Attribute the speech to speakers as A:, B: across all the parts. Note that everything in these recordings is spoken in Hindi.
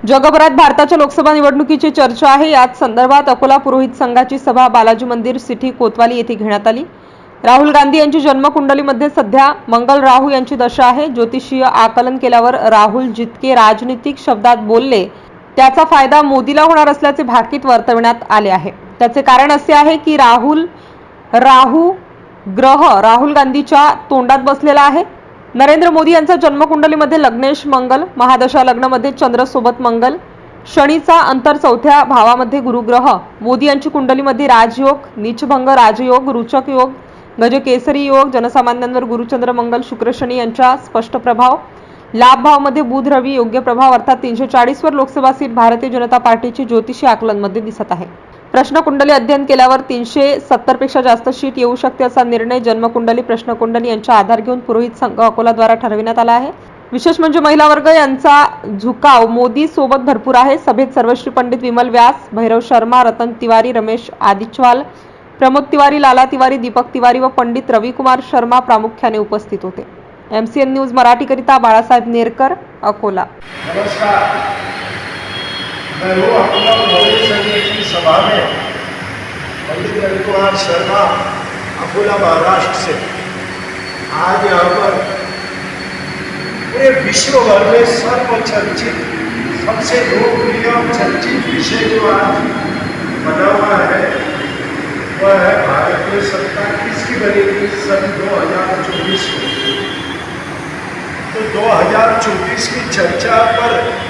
A: जगभरात भारताच्या लोकसभा निवडणुकीची चर्चा आहे। याच संदर्भात अकोला पुरोहित संघाची सभा बालाजी मंदिर सिटी कोतवाली येथे घेण्यात आली। राहुल गांधी यांची जन्मकुंडलीमध्ये सध्या मंगल राहू यांची दशा आहे। ज्योतिषीय आकलन केल्यावर राहुल जितके राजनीतिक शब्दात बोलले त्याचा फायदा मोदीला होणार असल्याचे भाकीत वर्तवण्यात आले आहे। त्याचे कारण असे आहे की राहू ग्रह राहुल गांधीच्या तोंडात बसलेला आहे। नरेंद्र मोदी यांच्या जन्मकुंडलीमध्ये लग्नेश मंगल, महादशा लग्नामध्ये चंद्र सोबत मंगल, शनीचा अंतर चौथ्या भावामध्ये गुरुग्रह, मोदी यांची कुंडलीमध्ये राजयोग, नीचभंग राजयोग, रुचक योग, गजकेसरी योग, जनसामान्यांवर गुरुचंद्र मंगल शुक्र शनी यांचा स्पष्ट प्रभाव, लाभ भावामध्ये बुध रवी योग्य प्रभाव अर्थात 340 वर लोकसभा सीट भारतीय जनता पार्टीची ज्योतिषी आकलन मध्ये दिसत आहे। प्रश्नकुंडली अध्ययन केल्यावर 370 पेक्षा जास्त शीट येऊ शकते असा निर्णय जन्मकुंडली प्रश्नकुंडली यांचा आधार घेऊन पुरोहित संघ अकोला द्वारा ठरविण्यात आला आहे। विशेष म्हणजे महिला वर्ग यांचा झुकाव मोदी सोबत भरपूर आहे। सभेत सर्वश्री पंडित विमल व्यास, भैरव शर्मा, रतन तिवारी, रमेश आदिचवाल, प्रमोद तिवारी, लाला तिवारी, दीपक तिवारी व पंडित रविकुमार शर्मा प्रामुख्याने उपस्थित होते। MCN न्यूज मराठी करिता बाळासाहेब नेरकर, अकोला।
B: नमस्कार, मैं हूँ अकोला पुरोहित संघ की सभा में पंडित रविकुमार शर्मा, अकोला महाराष्ट्र से। आज यहाँ पर पूरे विश्व भर में सर्वचर्चित सबसे लोकप्रिय और चर्चित विषय जो आज बना हुआ है वह है भारत में सत्ता किसकी बनेगी सन 2024 में। तो 2024 की चर्चा पर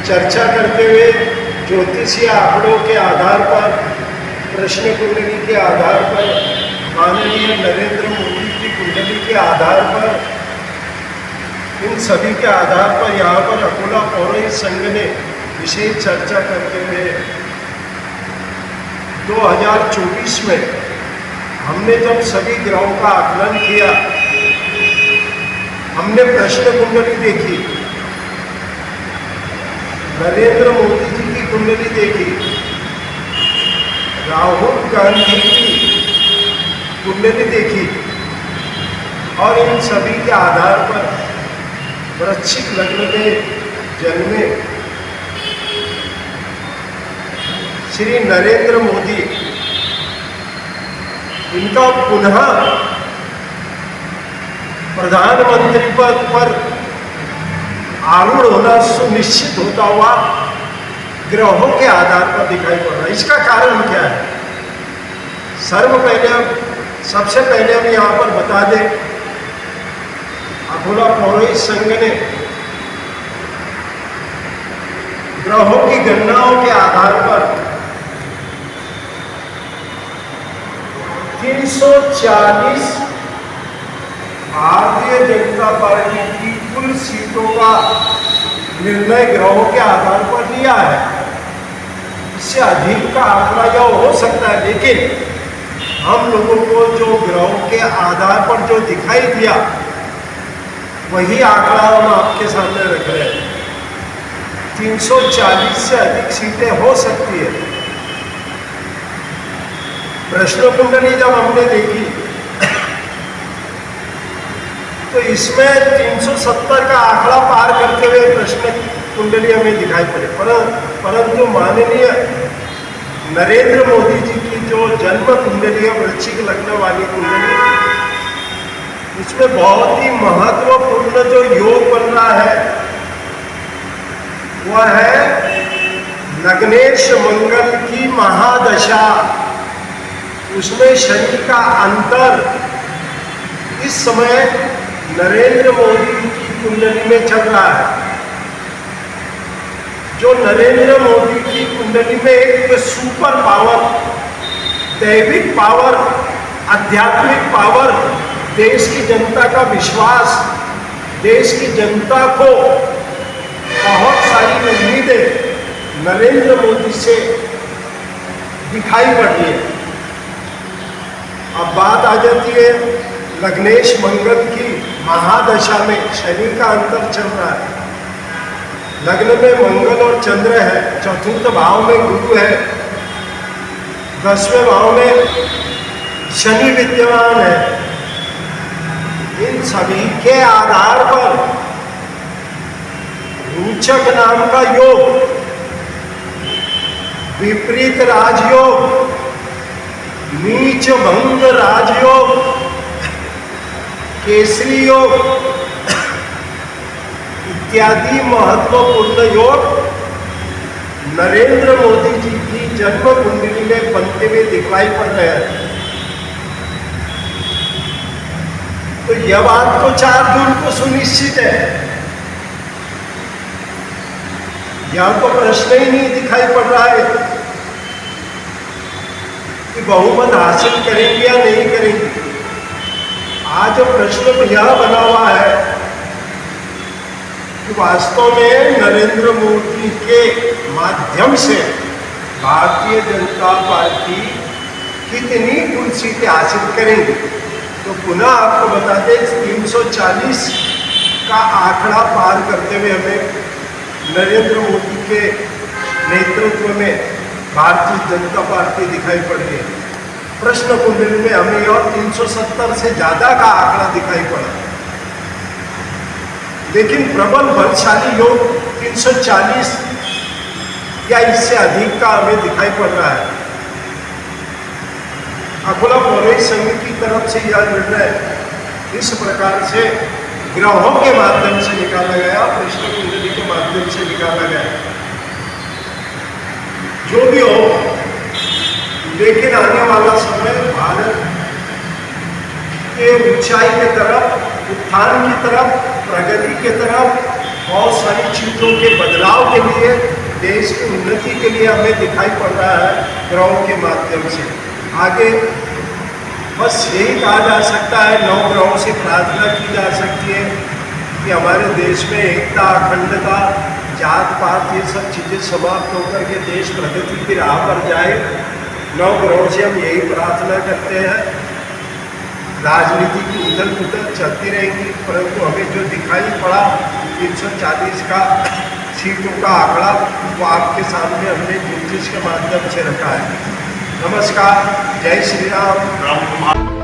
B: चर्चा करते हुए ज्योतिषीय आंकड़ों के आधार पर, प्रश्न कुंडली के आधार पर, माननीय नरेंद्र मोदी की कुंडली के आधार पर, इन सभी के आधार पर यहाँ पर अकोला पुरोहित संघ ने विशेष चर्चा करते हुए 2024 में हमने जब सभी ग्रहों का आकलन किया, हमने प्रश्न कुंडली देखी, नरेंद्र मोदी जी की कुंडली देखी, राहुल गांधी की कुंडली देखी और इन सभी के आधार पर वृश्चिक लग्न में जन्मे श्री नरेंद्र मोदी, इनका पुनः प्रधानमंत्री पद पर आरूढ़ होना सुनिश्चित होता हुआ ग्रहों के आधार पर दिखाई पड़ रहा है। इसका कारण क्या है? सबसे पहले हम यहाँ पर बता दें, अकोला पुरोहित संघ ने ग्रहों की गणनाओं के आधार पर 340 भारतीय जनता पार्टी की कुल सीटों का निर्णय ग्रहों के आधार पर लिया है। इससे अधिक का आंकड़ा यह हो सकता है, लेकिन हम लोगों को जो ग्रहों के आधार पर जो दिखाई दिया वही आंकड़ा हम आपके सामने रख रहे हैं। 340 से अधिक सीटें हो सकती है। प्रश्न कुंडली जब हमने देखी तो इसमें 370 का आंकड़ा पार करते हुए प्रश्न कुंडली हमें दिखाई पड़े, परंतु माननीय नरेंद्र मोदी जी की जो जन्म कुंडली है, वृश्चिक लग्न वाली कुंडली, इसमें बहुत ही महत्वपूर्ण जो योग बन रहा है वह है लग्नेश मंगल की महादशा। उसमें शनि का अंतर इस समय नरेंद्र मोदी की कुंडली में चल रहा है। जो नरेंद्र मोदी की कुंडली में एक सुपर पावर, दैविक पावर, आध्यात्मिक पावर, देश की जनता का विश्वास, देश की जनता को बहुत सारी उम्मीदें नरेंद्र मोदी से दिखाई पड़ रही है। अब बात आ जाती है लग्नेश मंगल की महादशा में। शनि का अंतर चल रहा है, लग्न में मंगल और चंद्र है, चतुर्थ भाव में गुरु है, 10वें भाव में शनि विद्यमान है। इन सभी के आधार पर सूचक नाम का योग, विपरीत राजयोग, नीच भंग राजयोग, केसरी योग इत्यादि महत्वपूर्ण योग नरेंद्र मोदी जी की जन्म कुंडली में बनते हुए दिखाई पड़ रहे हैं। तो यह बात तो 4 जून को सुनिश्चित है, यहां तो प्रश्न ही नहीं दिखाई पड़ रहा है कि बहुमत हासिल करेंगे या नहीं करेंगे। आज प्रश्न तो यह बना हुआ है कि वास्तव में नरेंद्र मोदी के माध्यम से भारतीय जनता पार्टी कितनी कुल सीटें हासिल करेंगी। तो पुनः आपको बता दें 340 का आंकड़ा पार करते हुए हमें नरेंद्र मोदी के नेतृत्व में भारतीय जनता पार्टी दिखाई पड़ रही है। प्रश्न कुंडली में हमें और 370 से ज़्यादा का आंकड़ा दिखाई पड़ा, लेकिन प्रबल बलशाली योग 340 या इससे अधिक का हमें दिखाई पड़ रहा है। अकोला पौरहित संघ की तरफ से यह निर्णय इस प्रकार से ग्रहों के माध्यम से निकाला गया, प्रश्न कुंडली के माध्यम से निकाला गया। जो भी हो, लेकिन आने वाला समय भारत के ऊंचाई की तरफ, उत्थान की तरफ, प्रगति की तरफ, बहुत सारी चीजों के बदलाव के लिए, देश की उन्नति के लिए हमें दिखाई पड़ रहा है ग्रहों के माध्यम से। आगे बस यही कहा जा सकता है, 9 ग्रहों से प्रार्थना की जा सकती है कि हमारे देश में एकता, अखंडता, जात पात ये सब चीज़ें समाप्त होकर के देश प्रगति की राह पर जाए। 9 ग्रहों से हम यही प्रार्थना करते हैं। राजनीति की उथल पुथल चलती रहेगी, परंतु हमें जो दिखाई पड़ा 340 का सीटों का आंकड़ा, वो आपके सामने हमने ज्योतिष के माध्यम से रखा है। नमस्कार, जय श्री राम।